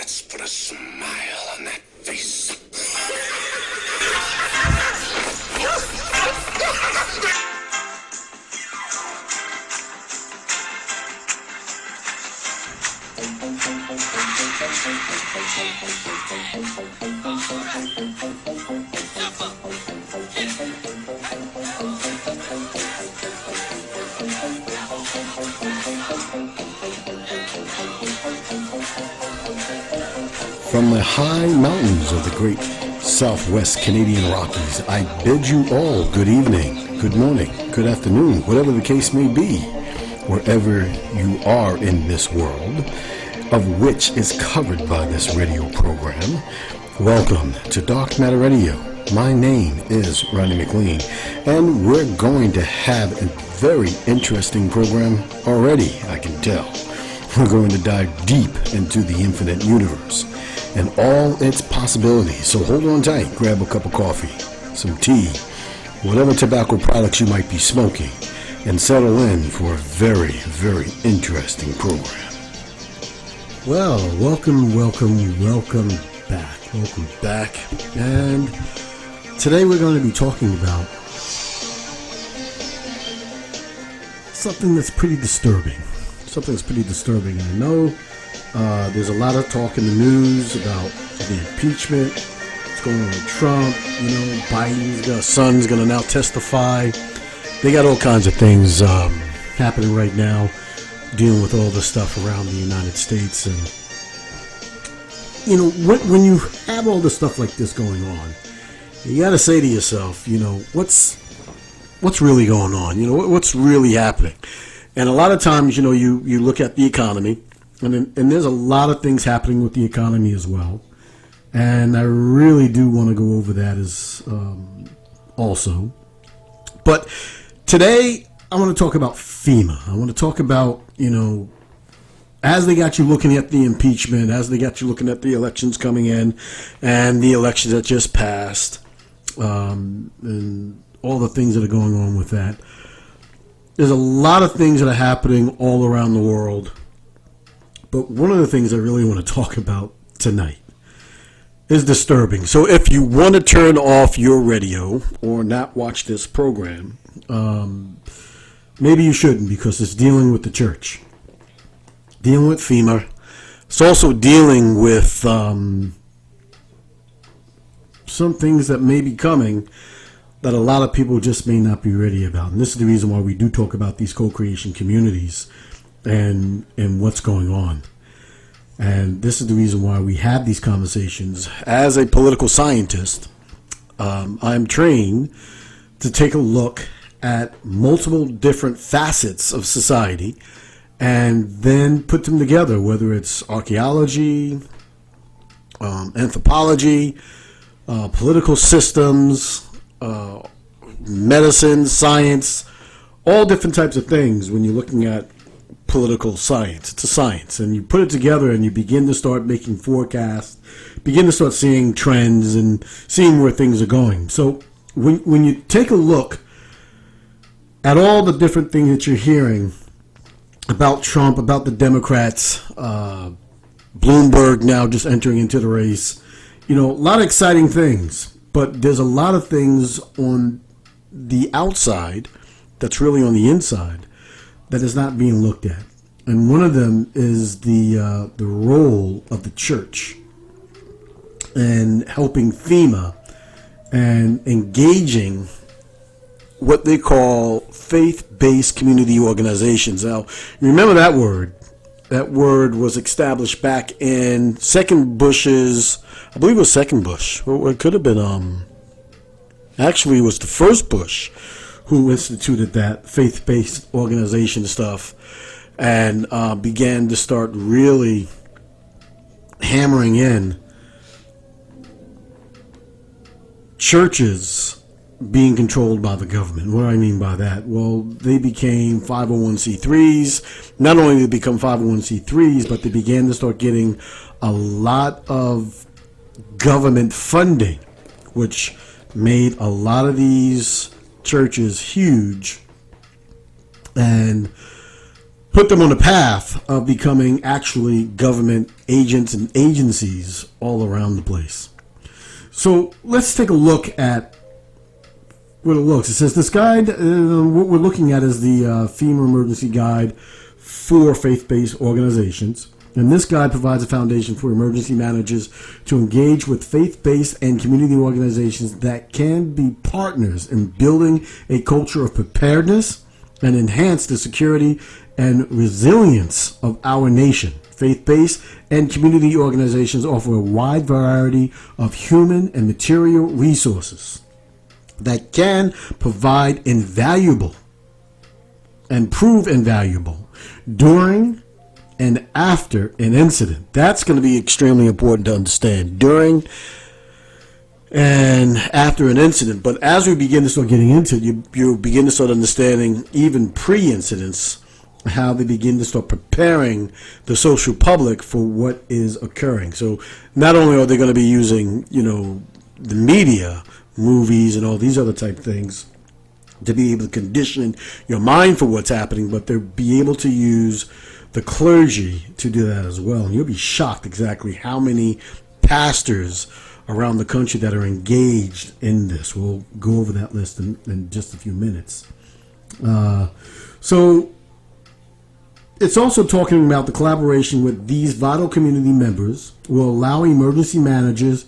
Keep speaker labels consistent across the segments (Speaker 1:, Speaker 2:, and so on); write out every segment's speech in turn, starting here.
Speaker 1: Let's put a smile on that face.
Speaker 2: From the high mountains of the great Southwest Canadian Rockies, I bid you all good evening, good morning, good afternoon, whatever the case may be, wherever you are in this world, of which is covered by this radio program. Welcome to Dark Matter Radio. My name is Ronnie McLean, and we're going to have a very interesting program already, I can tell. We're going to dive deep into the infinite universe and all its possibilities. So hold on tight, grab a cup of coffee, some tea, whatever tobacco products you might be smoking, and settle in for a very, very interesting program. Well, welcome back. And today we're going to be talking about something that's pretty disturbing. And I know there's a lot of talk in the news about the impeachment. What's going on with Trump? Biden's son's going to now testify. They got all kinds of things happening right now, dealing with all the stuff around the United States. And when you have all this stuff like this going on, you got to say to yourself, what's really going on? What's really happening? And a lot of times, you look at the economy, and there's a lot of things happening with the economy as well. And I really do want to go over that as also. But today, I want to talk about FEMA. I want to talk about, as they got you looking at the impeachment, as they got you looking at the elections coming in, and the elections that just passed, and all the things that are going on with that. There's a lot of things that are happening all around the world, but one of the things I really want to talk about tonight is disturbing. So if you want to turn off your radio or not watch this program, maybe you shouldn't, because it's dealing with the church, dealing with FEMA. It's also dealing with some things that may be coming that a lot of people just may not be ready about. And this is the reason why we do talk about these co-creation communities and what's going on. And this is the reason why we have these conversations. As a political scientist, I'm trained to take a look at multiple different facets of society and then put them together, whether it's archaeology, anthropology, political systems, medicine, science, all different types of things. When you're looking at political science, it's a science, and you put it together and you begin to start making forecasts, begin to start seeing trends and seeing where things are going. So when you take a look at all the different things that you're hearing about Trump, about the Democrats, Bloomberg now just entering into the race, a lot of exciting things. But there's a lot of things on the outside that's really on the inside that is not being looked at. And one of them is the role of the church and helping FEMA and engaging what they call faith-based community organizations. Now, remember that word. That word was established back in I believe it was second Bush. Or it could have been, actually it was the first Bush who instituted that faith-based organization stuff and began to start really hammering in churches being controlled by the government. What do I mean by that? Well, they became 501c3s. Not only did they become 501c3s, but they began to start getting a lot of government funding, which made a lot of these churches huge. And put them on the path of becoming actually government agents and agencies all around the place. So let's take a look at what it looks. It says this guide, what we're looking at is the FEMA emergency guide for faith-based organizations. And this guide provides a foundation for emergency managers to engage with faith-based and community organizations that can be partners in building a culture of preparedness and enhance the security and resilience of our nation. Faith-based and community organizations offer a wide variety of human and material resources that can provide invaluable and prove invaluable during and after an incident. That's going to be extremely important to understand. During and after an incident. But as we begin to start getting into it, you begin to start understanding even pre-incidents, how they begin to start preparing the social public for what is occurring. So not only are they going to be using, the media, movies, and all these other type things to be able to condition your mind for what's happening, but they'll be able to use the clergy to do that as well. And you'll be shocked exactly how many pastors around the country that are engaged in this. We'll go over that list in just a few minutes. So it's also talking about the collaboration with these vital community members will allow emergency managers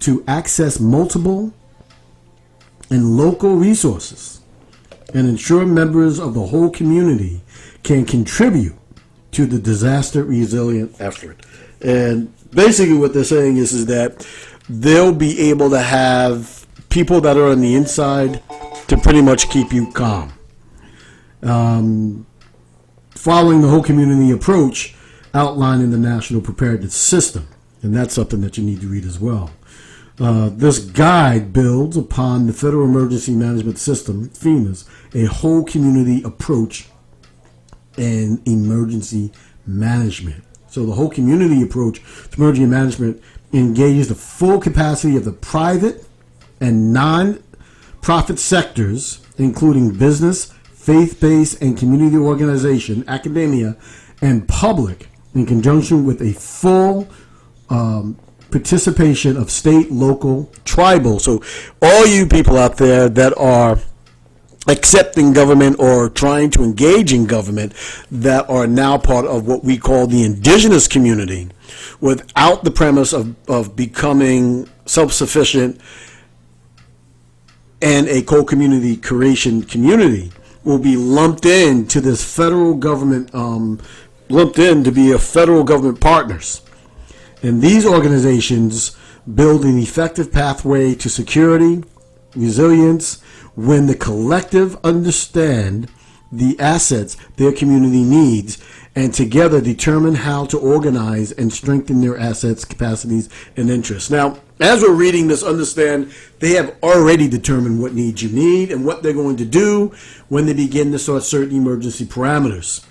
Speaker 2: to access multiple and local resources and ensure members of the whole community can contribute to the disaster resilient effort. And basically what they're saying is that they'll be able to have people that are on the inside to pretty much keep you calm. Following the whole community approach outlined in the National Preparedness System. And that's something that you need to read as well. This guide builds upon the Federal Emergency Management System, FEMA's, a whole community approach and emergency management. So the whole community approach to emergency management engages the full capacity of the private and non-profit sectors, including business, faith-based and community organization, academia, and public, in conjunction with a full participation of state, local, tribal. So all you people out there that are accepting government or trying to engage in government that are now part of what we call the indigenous community, without the premise of becoming self-sufficient and a co-community creation community, will be lumped into this federal government, lumped in to be a federal government partners. And these organizations build an effective pathway to security, resilience, when the collective understand the assets their community needs and together determine how to organize and strengthen their assets, capacities, and interests. Now, as we're reading this, understand they have already determined what needs you need and what they're going to do when they begin to start certain emergency parameters.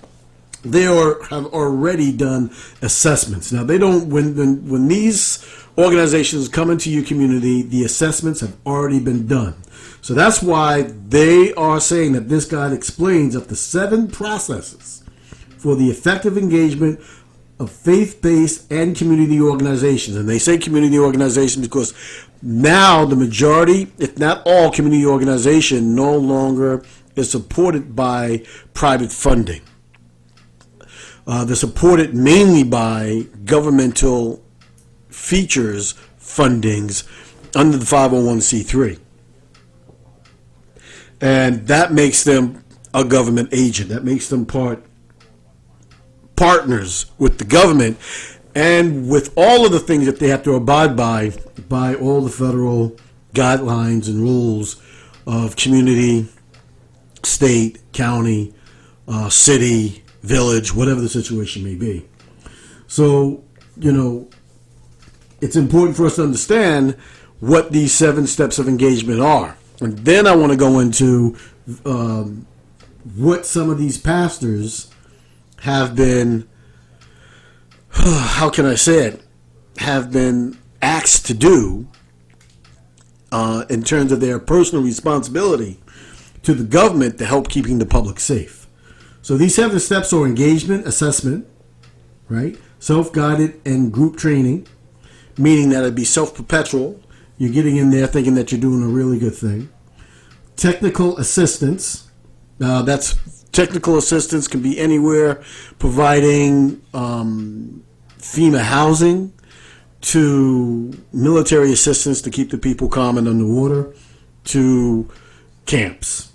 Speaker 2: They have already done assessments. Now, they don't, when these organizations come into your community, the assessments have already been done. So that's why they are saying that this guide explains up to 7 processes for the effective engagement of faith-based and community organizations. And they say community organizations because now the majority, if not all, community organization no longer is supported by private funding. They're supported mainly by governmental features fundings under the 501c3. And that makes them a government agent. That makes them partners with the government and with all of the things that they have to abide by all the federal guidelines and rules of community, state, county, city, village, whatever the situation may be. So, it's important for us to understand what these 7 steps of engagement are. And then I want to go into what some of these pastors have been, how can I say it, have been asked to do in terms of their personal responsibility to the government to help keeping the public safe. So these 7 steps are engagement, assessment, right? Self-guided and group training, meaning that it'd be self-perpetual. You're getting in there thinking that you're doing a really good thing. Technical assistance. That's technical assistance can be anywhere, providing FEMA housing to military assistance to keep the people calm and underwater, to camps.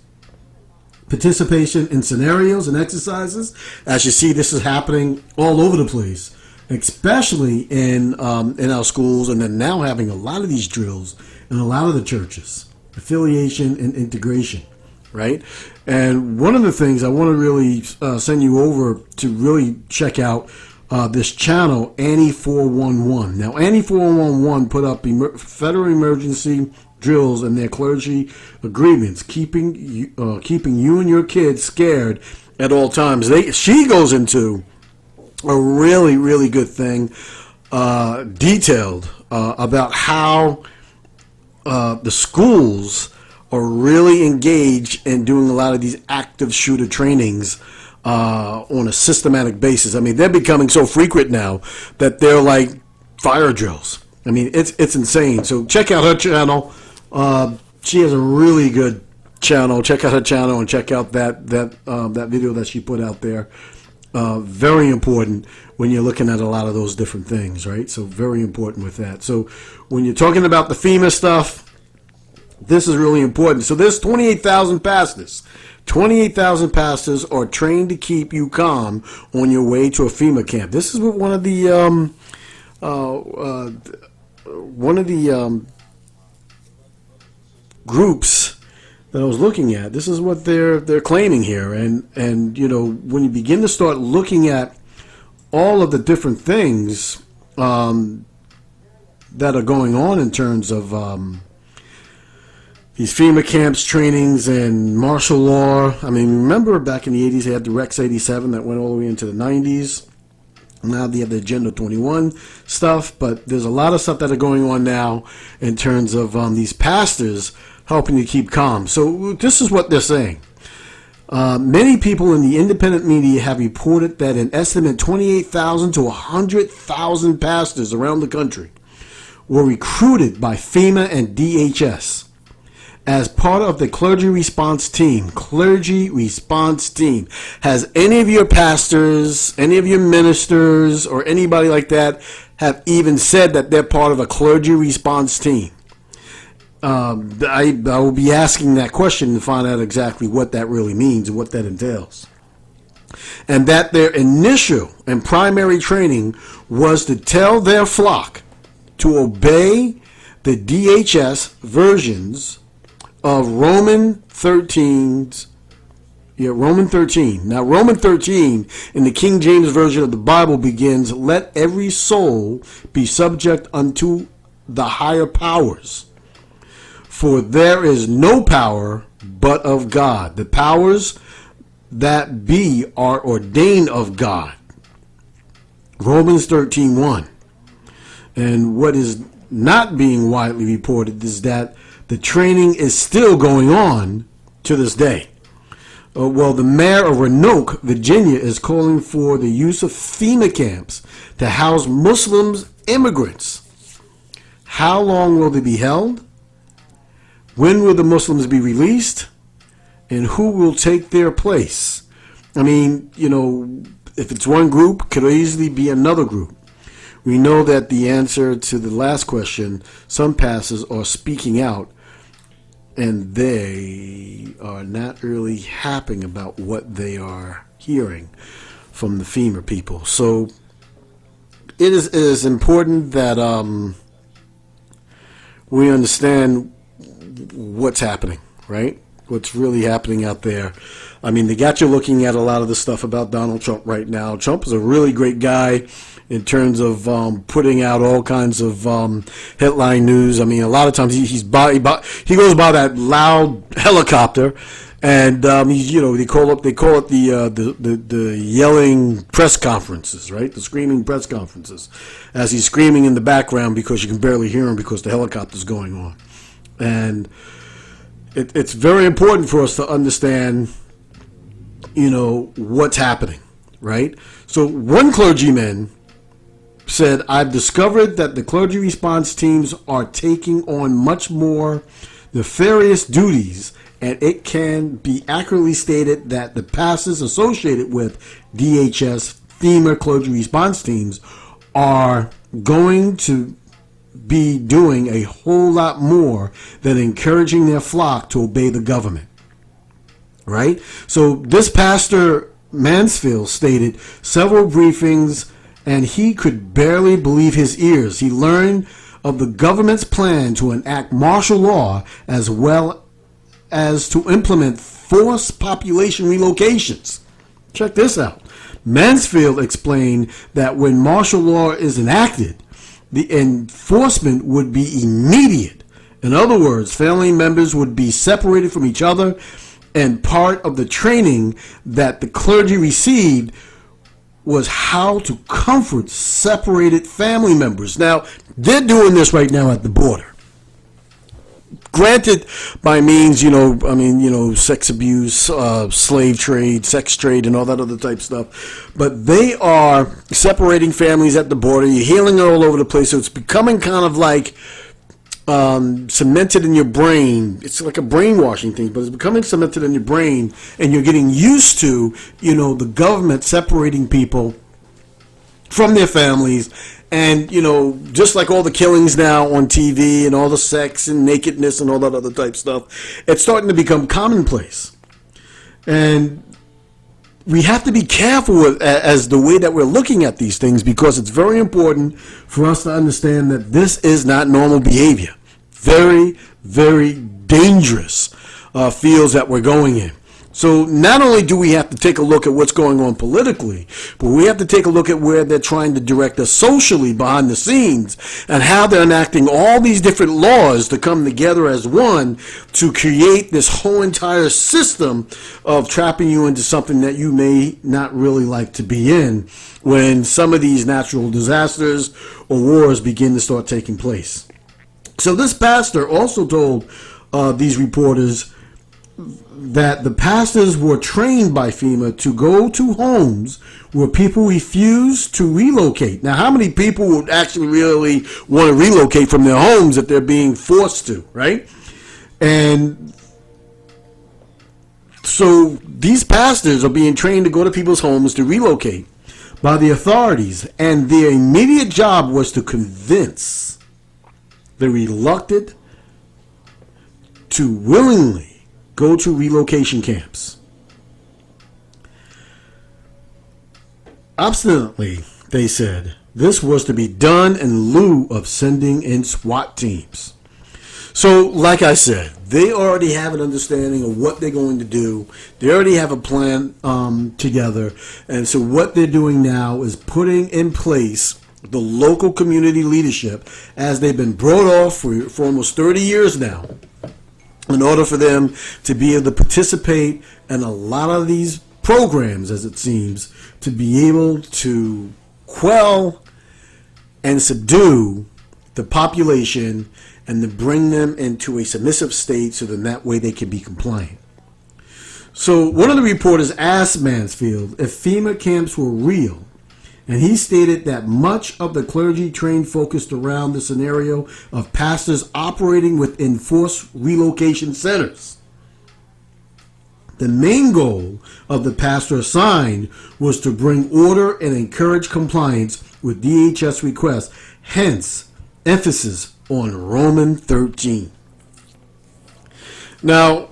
Speaker 2: Participation in scenarios and exercises. As you see, this is happening all over the place, especially in our schools, and then now having a lot of these drills in a lot of the churches. Affiliation and integration, right? And one of the things I want to really send you over to really check out this channel, Annie 411. Now, Annie 411 put up federal emergency drills and their clergy agreements, keeping you and your kids scared at all times. She goes into a really, really good thing, detailed about how the schools are really engaged in doing a lot of these active shooter trainings on a systematic basis. I mean, they're becoming so frequent now that they're like fire drills. I mean, it's insane. So check out her channel. She has a really good channel. Check out her channel and check out that video that she put out there. Very important when you're looking at a lot of those different things, right? So very important with that. So when you're talking about the FEMA stuff, this is really important. So there's 28,000 pastors. 28,000 pastors are trained to keep you calm on your way to a FEMA camp. This is what one of the groups that I was looking at. This is what they're claiming here, and you know, when you begin to start looking at all of the different things that are going on in terms of these FEMA camps, trainings, and martial law. I mean, remember back in the 80s, they had the Rex 87 that went all the way into the 90s. Now they have the Agenda 21 stuff, but there's a lot of stuff that are going on now in terms of these pastors helping you keep calm. So this is what they're saying. Many people in the independent media have reported that an estimate 28,000 to 100,000 pastors around the country were recruited by FEMA and DHS as part of the clergy response team. Clergy response team. Has any of your pastors, any of your ministers, or anybody like that have even said that they're part of a clergy response team? I will be asking that question to find out exactly what that really means and what that entails. And that their initial and primary training was to tell their flock to obey the DHS versions of Roman 13. Roman 13. Now, Roman 13 in the King James Version of the Bible begins, "Let every soul be subject unto the higher powers. For there is no power but of God. The powers that be are ordained of God." Romans 13:1. And what is not being widely reported is that the training is still going on to this day. Well, the mayor of Roanoke, Virginia, is calling for the use of FEMA camps to house Muslim immigrants. How long will they be held? When will the Muslims be released? And who will take their place? I mean, you know, if it's one group, it could easily be another group. We know that the answer to the last question, some pastors are speaking out, and they are not really happy about what they are hearing from the FEMA people. So it is important that we understand what's happening, right? What's really happening out there. I mean, they got you looking at a lot of the stuff about Donald Trump right now. Trump is a really great guy in terms of putting out all kinds of headline news. I mean, a lot of times he goes by that loud helicopter, and they call it the yelling press conferences, right? The screaming press conferences, as he's screaming in the background because you can barely hear him because the helicopter's going on. And it's very important for us to understand what's happening, right? So one clergyman said, I've discovered that the clergy response teams are taking on much more nefarious duties, and it can be accurately stated that the pastors associated with DHS FEMA clergy response teams are going to be doing a whole lot more than encouraging their flock to obey the government. Right? So this pastor Mansfield stated several briefings, and he could barely believe his ears. He learned of the government's plan to enact martial law as well as to implement forced population relocations. Check this out. Mansfield explained that when martial law is enacted, the enforcement would be immediate. In other words, family members would be separated from each other, and part of the training that the clergy received was how to comfort separated family members. Now, they're doing this right now at the border. Granted, by means, sex abuse, slave trade, sex trade, and all that other type stuff. But they are separating families at the border. You're hearing it all over the place. So it's becoming kind of like cemented in your brain. It's like a brainwashing thing, but it's becoming cemented in your brain, and you're getting used to, the government separating people from their families. And, just like all the killings now on TV and all the sex and nakedness and all that other type stuff, it's starting to become commonplace. And we have to be careful as the way that we're looking at these things, because it's very important for us to understand that this is not normal behavior. Very, very dangerous fields that we're going in. So not only do we have to take a look at what's going on politically, but we have to take a look at where they're trying to direct us socially behind the scenes, and how they're enacting all these different laws to come together as one to create this whole entire system of trapping you into something that you may not really like to be in when some of these natural disasters or wars begin to start taking place. So this pastor also told these reporters that the pastors were trained by FEMA to go to homes where people refuse to relocate. Now, how many people would actually really want to relocate from their homes if they're being forced to, right? And so these pastors are being trained to go to people's homes to relocate by the authorities, and their immediate job was to convince the reluctant to willingly go to relocation camps. Obstinately, they said, this was to be done in lieu of sending in SWAT teams. So, like I said, they already have an understanding of what they're going to do. They already have a plan together. And so what they're doing now is putting in place the local community leadership, as they've been brought off for almost 30 years now, in order for them to be able to participate in a lot of these programs, as it seems, to be able to quell and subdue the population and to bring them into a submissive state, so that that way they can be compliant. So one of the reporters asked Mansfield if FEMA camps were real, and he stated that much of the clergy trained focused around the scenario of pastors operating within forced relocation centers. The main goal of the pastor assigned was to bring order and encourage compliance with DHS requests, hence emphasis on Roman 13. Now,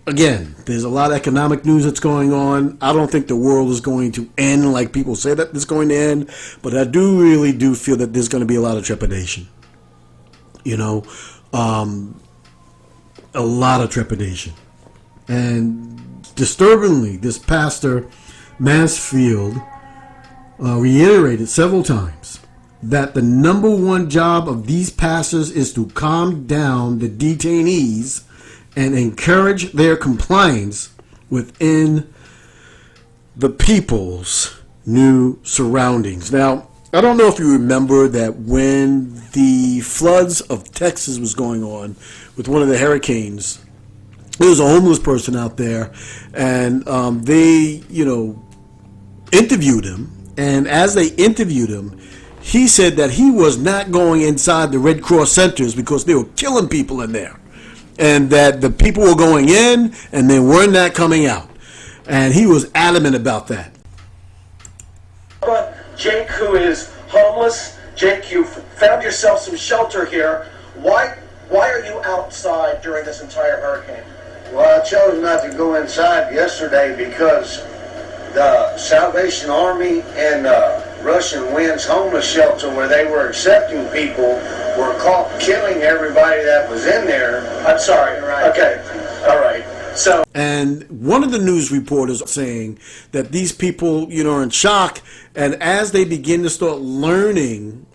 Speaker 2: again, there's a lot of economic news that's going on. I don't think the world is going to end like people say that it's going to end, but I really do feel that there's going to be a lot of trepidation. A lot of trepidation. And disturbingly, this pastor, Mansfield, reiterated several times that the number one job of these pastors is to calm down the detainees and encourage their compliance within the people's new surroundings. Now, I don't know if you remember that when the floods of Texas was going on with one of the hurricanes, there was a homeless person out there, and they, interviewed him. And as they interviewed him, he said that he was not going inside the Red Cross centers because they were killing people in there, and that the people were going in and they were not coming out. And he was adamant about that.
Speaker 3: Jake, who is homeless. Jake, you found yourself some shelter here. Why are you outside during this entire hurricane?
Speaker 4: Well, I chose not to go inside yesterday because the Salvation Army and Russian Wind's homeless shelter, where they were accepting people, were caught killing everybody that was in there.
Speaker 3: I'm sorry.
Speaker 4: Right.
Speaker 3: Okay. All right. So,
Speaker 2: and one of the news reporters saying that these people, are in shock, and as they begin to start learning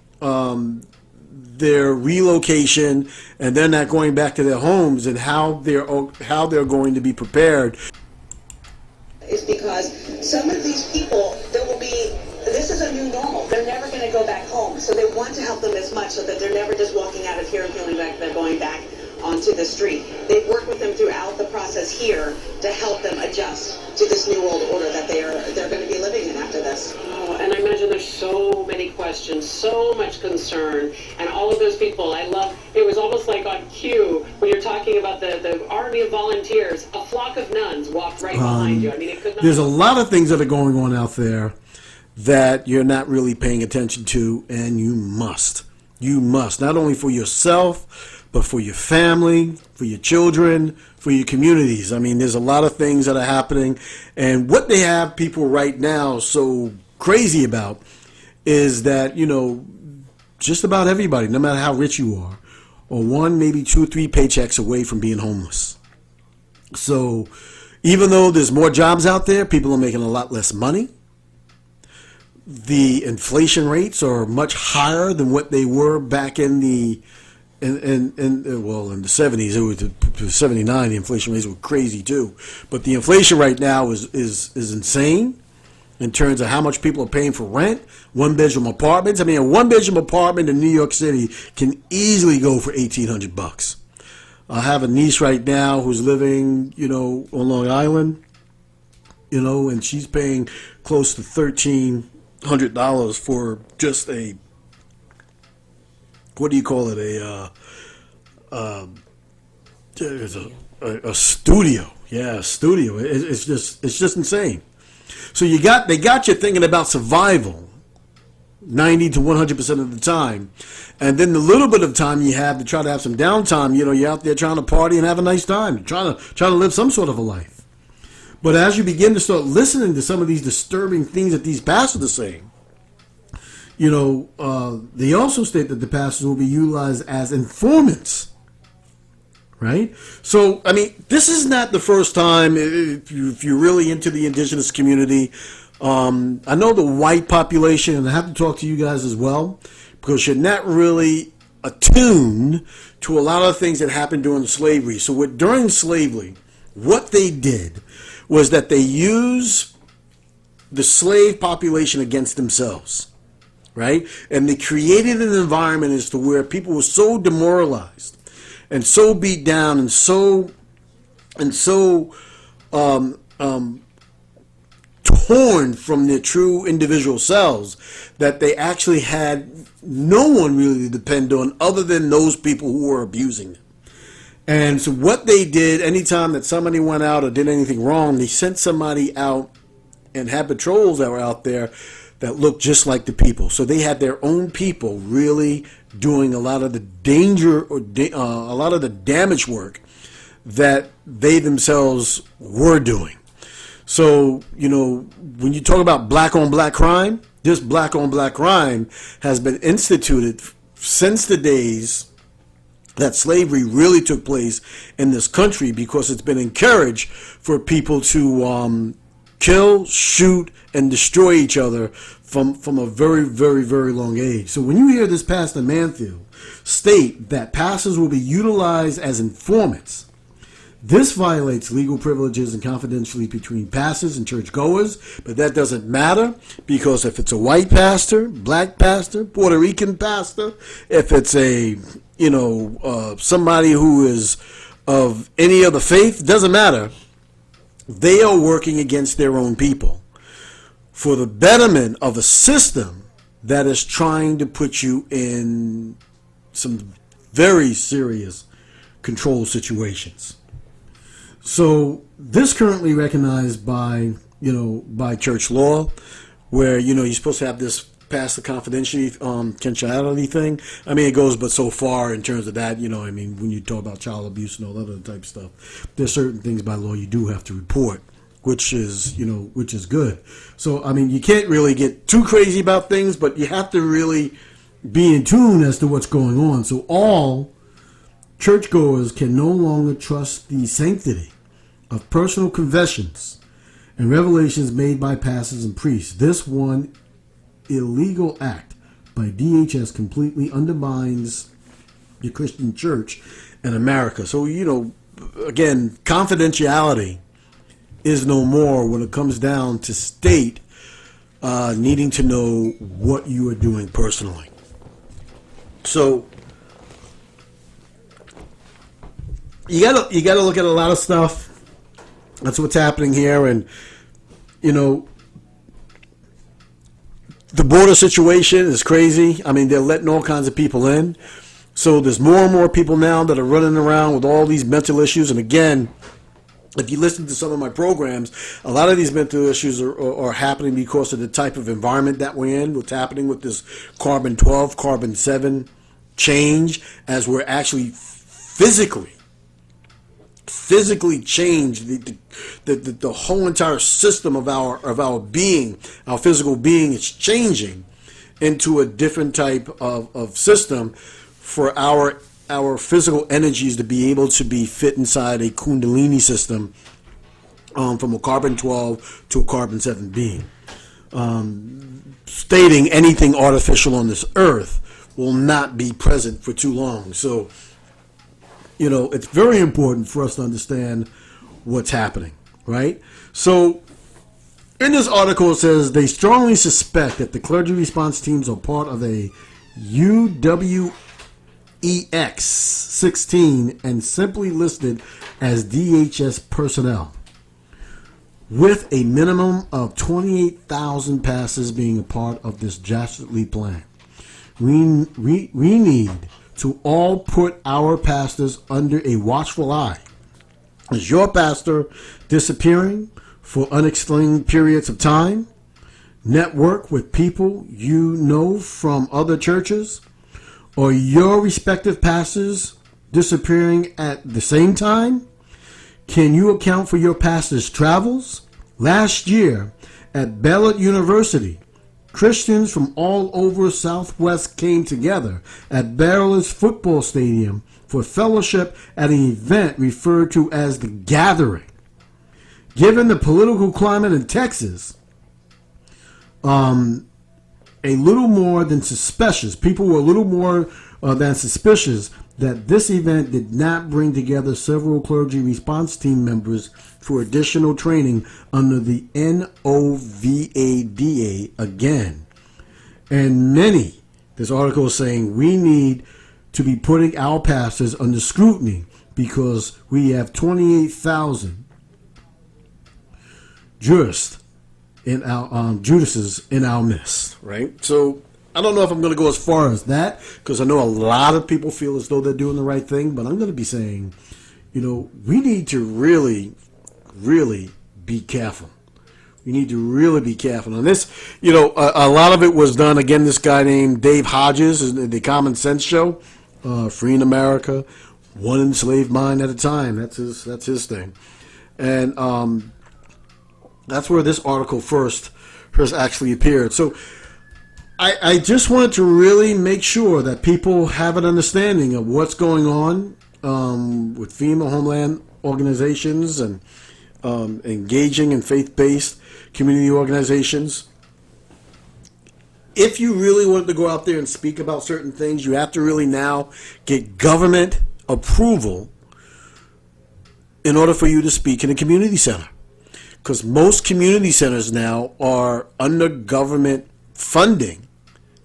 Speaker 2: their relocation, and they're not going back to their homes, and how they're going to be prepared.
Speaker 5: Is because some of these people, this is a new normal. They're never going to go back home, so they want to help them as much so that they're never just walking out of here and feeling like they're going back onto the street. They've worked with them throughout the process here to help them adjust to this new world order that they're going to be living in after this.
Speaker 6: Oh, and I imagine there's so many questions, so much concern, and all of those people. It was almost like on cue when you're talking about the army of volunteers. A flock of nuns walked right behind you. I mean, it could not.
Speaker 2: There's a lot of things that are going on out there that you're not really paying attention to, and you must. You must, not only for yourself, but for your family, for your children, for your communities. I mean, there's a lot of things that are happening, and what they have people right now so crazy about is that, just about everybody, no matter how rich you are, or one, maybe 2 or 3 paychecks away from being homeless. So even though there's more jobs out there, people are making a lot less money. The inflation rates are much higher than what they were back in the in the 70s. It was 79. The inflation rates were crazy too. But the inflation right now is insane in terms of how much people are paying for rent. 1-bedroom apartments. I mean, a 1-bedroom apartment in New York City can easily go for $1,800. I have a niece right now who's living, on Long Island, and she's paying close to $1,300 for just a, what do you call it? A studio. Yeah, a studio. It's just insane. So they got you thinking about survival 90 to 100% of the time. And then the little bit of time you have to try to have some downtime, you're out there trying to party and have a nice time, trying to live some sort of a life. But as you begin to start listening to some of these disturbing things that these pastors are saying, they also state that the pastors will be utilized as informants, right? So, I mean, this is not the first time, if you're really into the indigenous community. I know the white population, and I have to talk to you guys as well, because you're not really attuned to a lot of things that happened during slavery. So during slavery, what they did was that they used the slave population against themselves, right? And they created an environment as to where people were so demoralized and so beat down and so torn from their true individual selves that they actually had no one really to depend on other than those people who were abusing them. And so what they did, anytime that somebody went out or did anything wrong, they sent somebody out and had patrols that were out there that looked just like the people. So they had their own people really doing a lot of the danger or a lot of the damage work that they themselves were doing. So, when you talk about black on black crime, this black on black crime has been instituted since the days that slavery really took place in this country, because it's been encouraged for people to kill, shoot, and destroy each other from a very, very, very long age. So when you hear this Pastor Manfield state that pastors will be utilized as informants, this violates legal privileges and confidentiality between pastors and churchgoers, but that doesn't matter, because if it's a white pastor, black pastor, Puerto Rican pastor, if it's a somebody who is of any other faith, doesn't matter. They are working against their own people for the betterment of a system that is trying to put you in some very serious control situations. So this currently recognized by church law, where you're supposed to have this past the confidentiality thing. I mean, it goes but so far in terms of that. When you talk about child abuse and all that other type of stuff, there's certain things by law you do have to report, which is good. So you can't really get too crazy about things, but you have to really be in tune as to what's going on. So all churchgoers can no longer trust the sanctity of personal confessions and revelations made by pastors and priests. This one illegal act by DHS completely undermines the Christian church in America. So, again, confidentiality is no more when it comes down to state needing to know what you are doing personally. So you gotta look at a lot of stuff. That's what's happening here, and the border situation is crazy. They're letting all kinds of people in. So there's more and more people now that are running around with all these mental issues. And again, if you listen to some of my programs, a lot of these mental issues are happening because of the type of environment that we're in. What's happening with this carbon 12, carbon 7 change, as we're actually physically change the whole entire system of our being. Our physical being is changing into a different type of system for our physical energies to be able to be fit inside a kundalini system, from a carbon 12 to a carbon 7 being. Stating anything artificial on this earth will not be present for too long. So it's very important for us to understand what's happening, right? So in this article, it says they strongly suspect that the clergy response teams are part of a UWEX 16 and simply listed as DHS personnel, with a minimum of 28,000 pastors being a part of this dastardly plan. We need to all put our pastors under a watchful eye. Is your pastor disappearing for unexplained periods of time? Network with people you know from other churches? Or your respective pastors disappearing at the same time? Can you account for your pastor's travels? Last year at Baylor University, Christians from all over Southwest came together at Baylor's football stadium for fellowship at an event referred to as the Gathering. Given the political climate in Texas, a little more than suspicious. People were a little more than suspicious that this event did not bring together several clergy response team members for additional training under the NOVADA again. And many, this article is saying, we need to be putting our pastors under scrutiny because we have 28,000 Judices in our midst, right? So I don't know if I'm going to go as far as that, because I know a lot of people feel as though they're doing the right thing, but I'm going to be saying, we need to really, really be careful. We need to really be careful. And this, a lot of it was done, again, this guy named Dave Hodges, the Common Sense Show, Freeing America, one enslaved mind at a time. That's his thing. And that's where this article first actually appeared. So I just wanted to really make sure that people have an understanding of what's going on with FEMA Homeland organizations and engaging in faith-based community organizations. If you really wanted to go out there and speak about certain things, you have to really now get government approval in order for you to speak in a community center. Because most community centers now are under government funding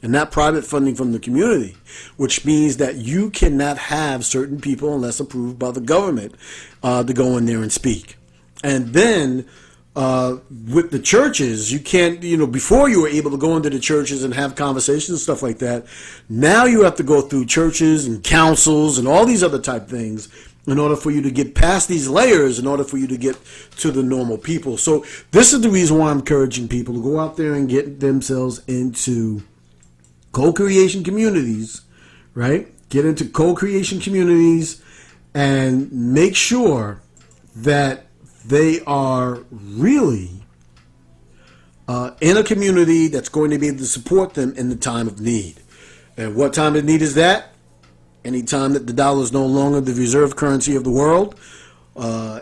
Speaker 2: and not private funding from the community, which means that you cannot have certain people unless approved by the government to go in there and speak. And then with the churches, you can't, before you were able to go into the churches and have conversations and stuff like that. Now you have to go through churches and councils and all these other type things in order for you to get past these layers, in order for you to get to the normal people. So this is the reason why I'm encouraging people to go out there and get themselves into co-creation communities, right? Get into co-creation communities and make sure that they are really in a community that's going to be able to support them in the time of need. And what time of need is that? Anytime that the dollar is no longer the reserve currency of the world,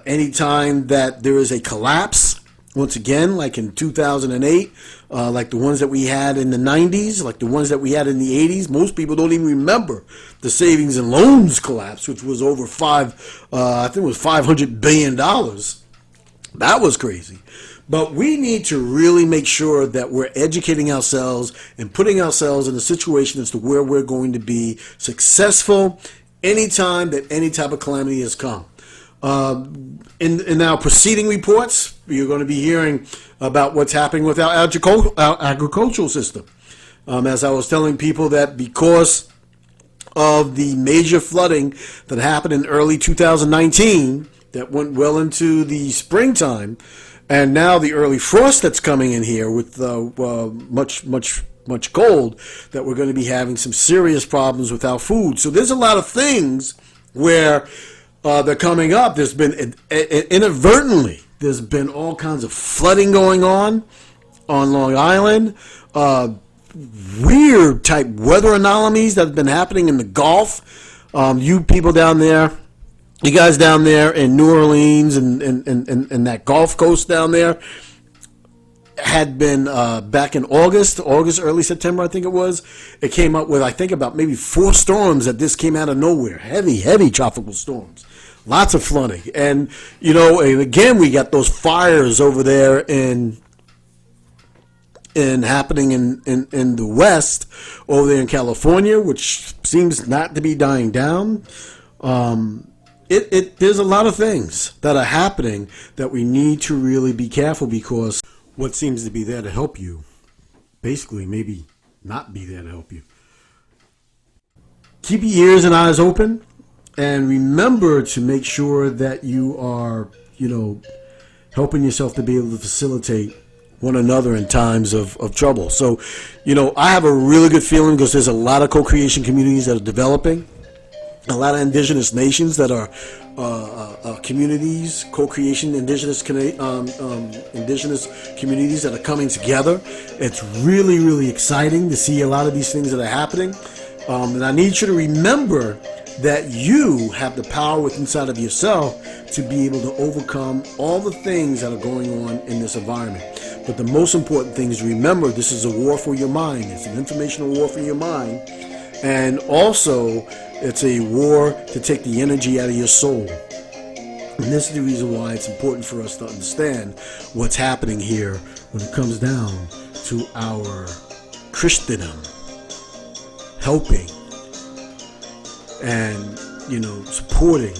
Speaker 2: anytime that there is a collapse, once again, like in 2008, like the ones that we had in the 90s, like the ones that we had in the 80s. Most people don't even remember the savings and loans collapse, which was over I think it was $500 billion. That was crazy. But we need to really make sure that we're educating ourselves and putting ourselves in a situation as to where we're going to be successful anytime that any type of calamity has come. In our preceding reports, you're going to be hearing about what's happening with our agricultural system. As I was telling people that because of the major flooding that happened in early 2019, that went well into the springtime, and now the early frost that's coming in here with much cold, that we're going to be having some serious problems with our food. So there's a lot of things where they're coming up. There's been inadvertently, there's been all kinds of flooding going on Long Island. Weird type weather anomalies that have been happening in the Gulf. You people down there, you guys down there in New Orleans and that Gulf Coast down there had been back in August, early September, I think it was. It came up with, I think, about maybe 4 storms that just came out of nowhere. Heavy tropical storms. Lots of flooding. And, and again, we got those fires over there in happening in the West, over there in California, which seems not to be dying down. There's a lot of things that are happening that we need to really be careful, because what seems to be there to help you, basically maybe not be there to help you. Keep your ears and eyes open, and remember to make sure that you are, helping yourself to be able to facilitate one another in times of trouble. So, I have a really good feeling, because there's a lot of co-creation communities that are developing. A lot of indigenous nations that are communities, co-creation, indigenous communities that are coming together. It's really, really exciting to see a lot of these things that are happening. And I need you to remember that you have the power within inside of yourself to be able to overcome all the things that are going on in this environment. But the most important thing is, remember, this is a war for your mind. It's an informational war for your mind. And also, it's a war to take the energy out of your soul. And this is the reason why it's important for us to understand what's happening here when it comes down to our Christendom helping and, supporting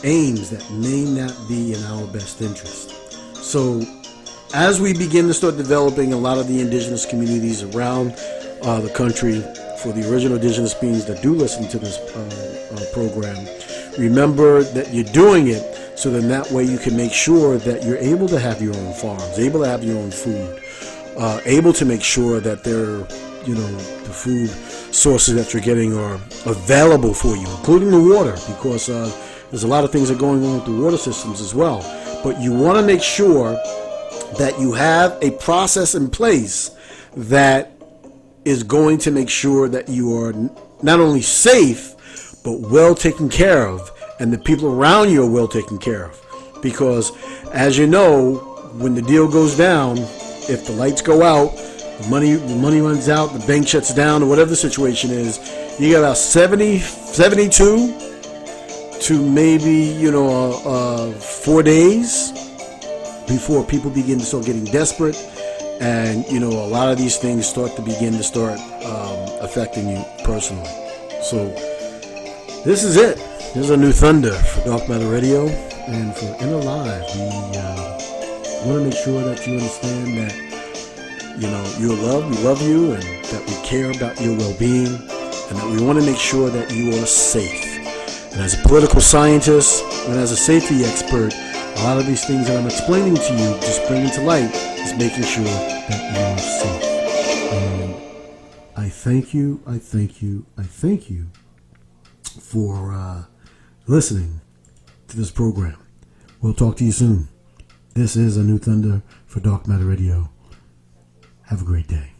Speaker 2: aims that may not be in our best interest. So as we begin to start developing a lot of the indigenous communities around the country, for the original indigenous beings that do listen to this program, remember that you're doing it so then that way you can make sure that you're able to have your own farms, able to have your own food, able to make sure that the food sources that you're getting are available for you, including the water, because there's a lot of things that are going on with the water systems as well. But you want to make sure that you have a process in place that is going to make sure that you are not only safe, but well taken care of, and the people around you are well taken care of. Because, as you know, when the deal goes down, if the lights go out, the money runs out, the bank shuts down, or whatever the situation is, you got about 72 to maybe 4 days before people begin to start getting desperate and you know, a lot of these things start affecting you personally. So this is it. This is a new thunder for Dark Matter Radio and for Inner Live. We want to make sure that you understand that, you know, you're loved, we love you, and that we care about your well-being, and that we want to make sure that you are safe. And as a political scientist and as a safety expert, a lot of these things that I'm explaining to you, just bringing to light, is making sure that you are safe. And I thank you for listening to this program. We'll talk to you soon. This is A New Thunder for Dark Matter Radio. Have a great day.